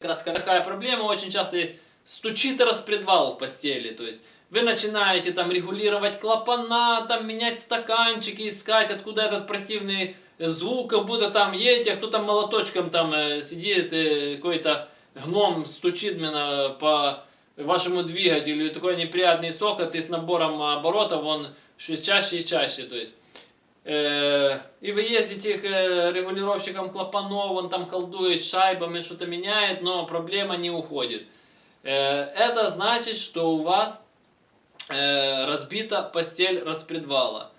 Как раз такая проблема очень часто есть, стучит распредвал в постели, то есть вы начинаете там регулировать клапана, там менять стаканчики, искать, откуда этот противный звук, как будто там едете, а кто-то молоточком там сидит, какой-то гном стучит именно по вашему двигателю, и такой неприятный цокот, и с набором оборотов он чаще и чаще, то есть. И вы ездите к регулировщикам клапанов, он там колдует шайбами, что-то меняет, но проблема не уходит. Это значит, что у вас разбита постель распредвала.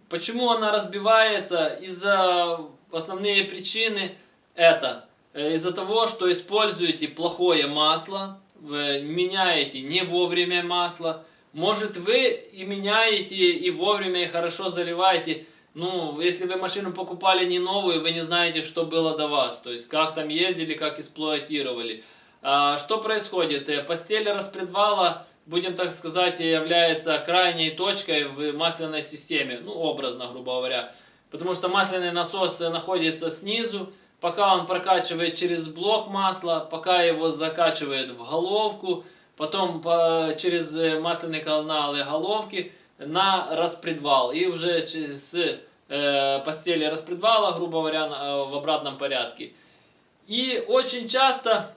Почему она разбивается? Из-за основные причины это из-за того, что используете плохое масло, вы меняете не вовремя масло. Может, вы и меняете, и вовремя, и хорошо заливаете. Ну, если вы машину покупали не новую, вы не знаете, что было до вас. То есть, как там ездили, как эксплуатировали. Что происходит? Постель распредвала, будем так сказать, является крайней точкой в масляной системе. Ну, образно, грубо говоря. Потому что масляный насос находится снизу. Пока он прокачивает через блок масла, пока его закачивает в головку, потом через масляные каналы головки на распредвал. И уже с постели распредвала, грубо говоря, в обратном порядке. И очень часто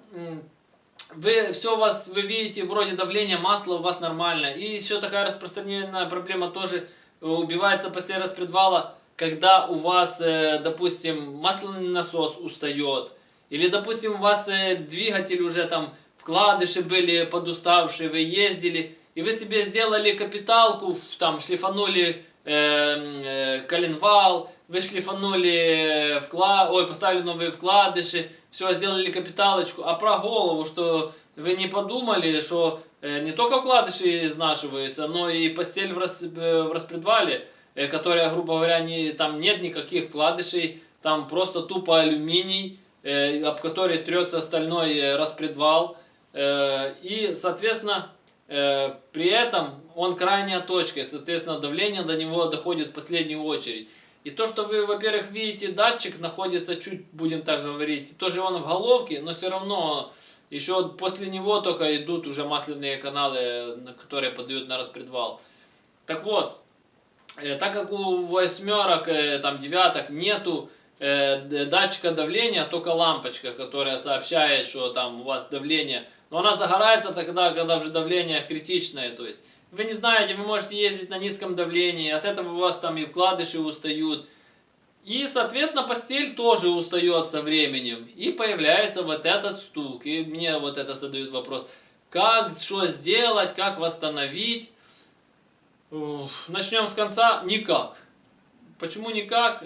вы видите, вроде давление масла у вас нормально. И еще такая распространенная проблема тоже убивается после распредвала, когда у вас, допустим, масляный насос устает. Или, допустим, у вас двигатель уже там, вкладыши были подуставшие, вы ездили, и вы себе сделали капиталку, там шлифанули коленвал, вы шлифанули поставили новые вкладыши, все, сделали капиталочку, а про голову, что вы не подумали, что не только вкладыши изнашиваются, но и постель в распредвале, которая, грубо говоря, там нет никаких вкладышей, там просто тупо алюминий, об который трется стальной распредвал, и, соответственно, при этом он крайняя точка, и, соответственно, давление до него доходит в последнюю очередь. И то, что вы, во-первых, видите, датчик находится чуть, будем так говорить, тоже он в головке, но все равно еще после него только идут уже масляные каналы, которые подают на распредвал. Так вот, так как у восьмерок, там девяток нету датчика давления, только лампочка, которая сообщает, что там у вас давление, но она загорается тогда, когда уже давление критичное, то есть вы не знаете, вы можете ездить на низком давлении, от этого у вас там и вкладыши устают, и, соответственно, постель тоже устает со временем, и появляется вот этот стук, и мне вот это задают вопрос, как, что сделать, как восстановить. Начнем с конца. Никак. Почему никак?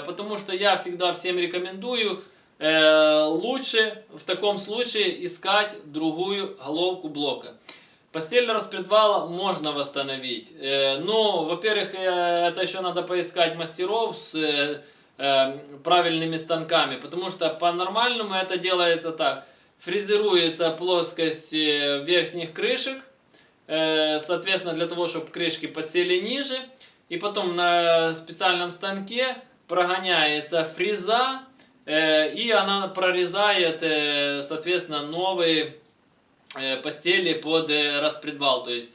Потому что я всегда всем рекомендую лучше в таком случае искать другую головку блока. Постель распредвала можно восстановить. Но, во-первых, это еще надо поискать мастеров с правильными станками. Потому что по-нормальному это делается так. Фрезеруется плоскость верхних крышек. Соответственно, для того, чтобы крышки подсели ниже. И потом на специальном станке прогоняется фреза. И она прорезает, соответственно, новые постели под распредвал. То есть,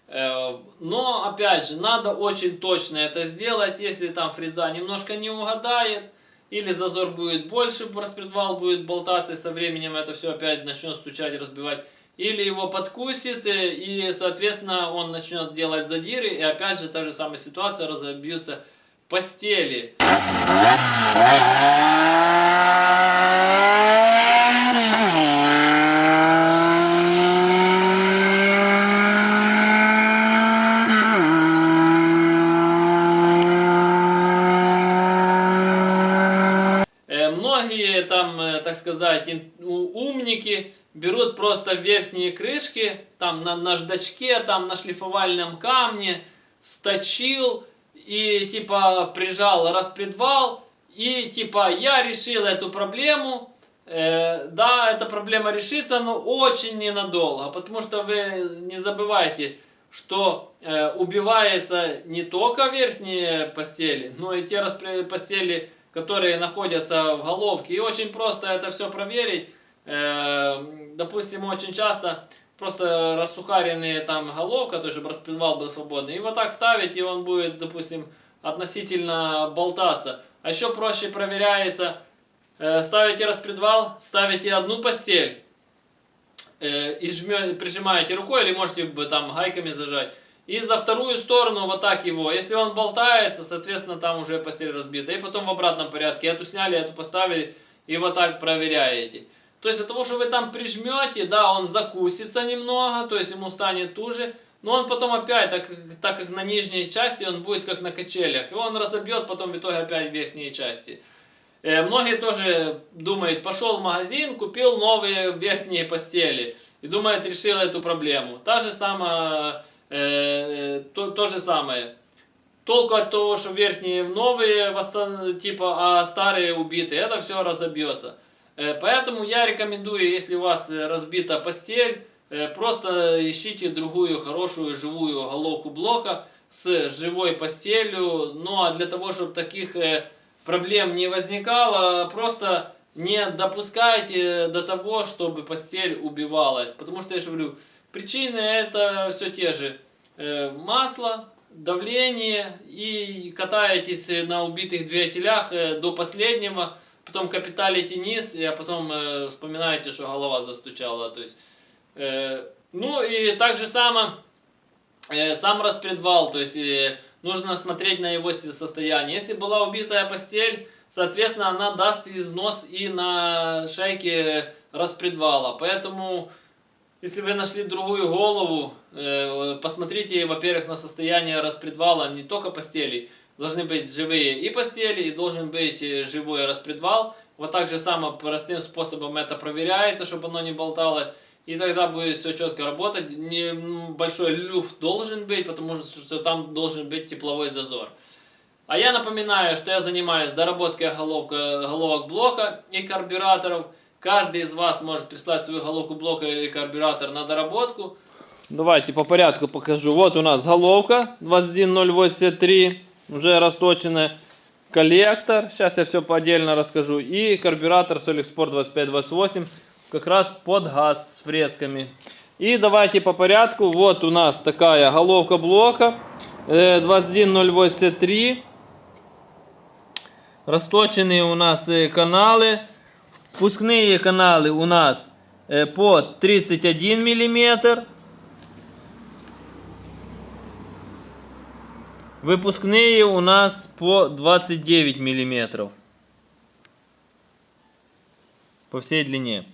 но, опять же, надо очень точно это сделать. Если там фреза немножко не угадает, или зазор будет больше, распредвал будет болтаться, и со временем это все опять начнет стучать, разбивать. Или его подкусит, и, соответственно, он начнет делать задиры, и опять же та же самая ситуация, разобьются постели. Многие там, так сказать, умники берут просто верхние крышки, там на наждачке, там на шлифовальном камне, сточил и типа прижал распредвал, и типа я решил эту проблему. Да, эта проблема решится, но очень ненадолго, потому что вы не забывайте, что убивается не только верхние постели, но и те постели, которые находятся в головке. И очень просто это все проверить. допустим, очень часто просто рассухаренные там головка, то есть чтобы распредвал был свободный. И вот так ставить, и он будет, допустим, относительно болтаться. А еще проще проверяется, ставите распредвал, ставите одну постель и прижимаете рукой, или можете там гайками зажать. И за вторую сторону вот так его. Если он болтается, соответственно, там уже постель разбита. И потом в обратном порядке. Эту сняли, эту поставили. И вот так проверяете. То есть от того, что вы там прижмете, да, он закусится немного, то есть ему станет туже. Но он потом опять, так как на нижней части, он будет как на качелях. И он разобьет потом в итоге опять верхние части. Многие тоже думают, пошел в магазин, купил новые верхние постели. И думает, решил эту проблему. То же самое. Толку от того, что верхние новые, типа, а старые убиты, это все разобьется. Поэтому я рекомендую, если у вас разбита постель, просто ищите другую хорошую живую головку блока с живой постелью. Ну а для того, чтобы таких проблем не возникало, просто не допускайте до того, чтобы постель убивалась. Потому что, я же говорю, причины это все те же. Масло, давление, и катаетесь на убитых двигателях до последнего, потом капиталите низ, а потом вспоминаете, что голова застучала. То есть, ну и так же само сам распредвал, то есть нужно смотреть на его состояние. Если была убитая постель, соответственно, она даст износ и на шейке распредвала. Поэтому, если вы нашли другую голову, посмотрите, во-первых, на состояние распредвала, не только постелей. Должны быть живые и постели, и должен быть живой распредвал. Вот так же само простым способом это проверяется, чтобы оно не болталось. И тогда будет все четко работать. Большой люфт должен быть, потому что там должен быть тепловой зазор. А я напоминаю, что я занимаюсь доработкой головок блока и карбюраторов. Каждый из вас может прислать свою головку блока или карбюратор на доработку. Давайте по порядку покажу. Вот у нас головка 21083, уже расточенная. Коллектор, сейчас я все по отдельно расскажу. И карбюратор Solixport 2528, как раз под газ с фресками. И давайте по порядку. Вот у нас такая головка блока 21083. Расточенные у нас каналы. Впускные каналы у нас по 31 мм. Выпускные у нас по 29 мм. По всей длине.